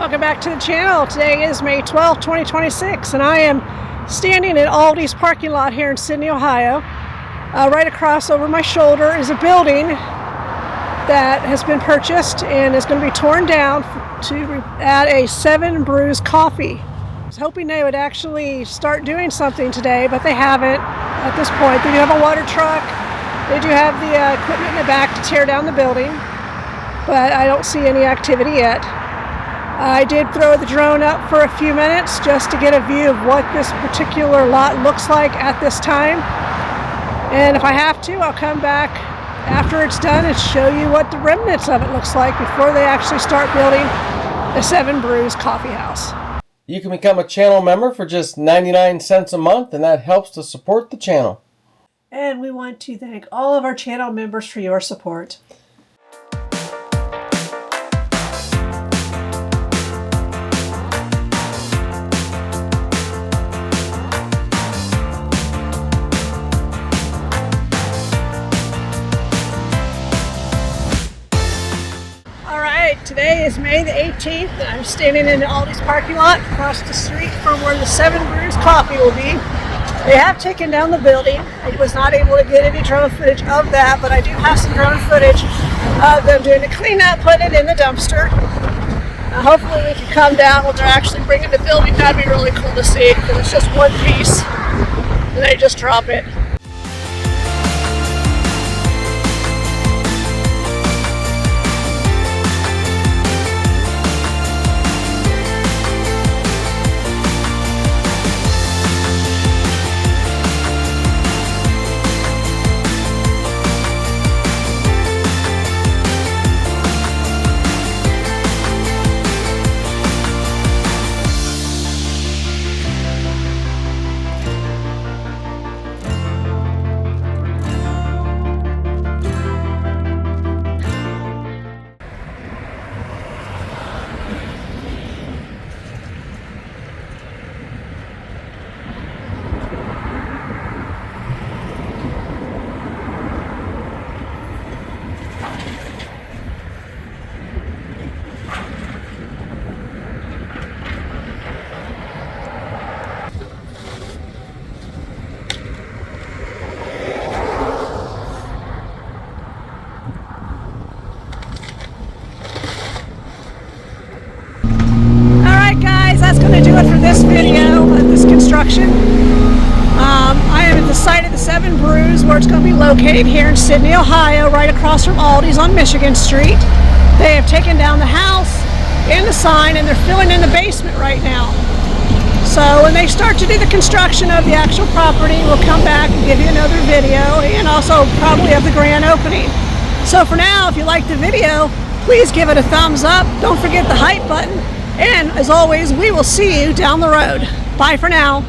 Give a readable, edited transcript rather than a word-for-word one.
Welcome back to the channel. Today is May 12th, 2026, and I am standing in Aldi's parking lot here in Sidney, Ohio. Right across over my shoulder is a building that has been purchased and is going to be torn down to add a 7 Brew Coffee. I was hoping they would actually start doing something today, but they haven't at this point. They do have a water truck. They do have the equipment in the back to tear down the building, but I don't see any activity yet. I did throw the drone up for a few minutes just to get a view of what this particular lot looks like at this time. And if I have to, I'll come back after it's done and show you what the remnants of it looks like before they actually start building a 7 Brew Coffee house. You can become a channel member for just 99 cents a month, and that helps to support the channel. And we want to thank all of our channel members for your support. Today is May the 18th, and I'm standing in Aldi's parking lot across the street from where the 7 Brew Coffee will be. They have taken down the building. I was not able to get any drone footage of that, but I do have some drone footage of them doing the cleanup, putting it in the dumpster. Hopefully we can come down when they're actually bringing the building. That'd be really cool to see, because it's just one piece, and they just drop it. That's going to do it for this video of this construction. I am at the site of the 7 Brews, where it's going to be located here in Sidney, Ohio, right across from Aldi's on Michigan Street. They have taken down the house and the sign, and they're filling in the basement right now. So when they start to do the construction of the actual property, we'll come back and give you another video, and also probably of the grand opening. So for now, if you like the video, please give it a thumbs up. Don't forget the hype button. And as always, we will see you down the road. Bye for now.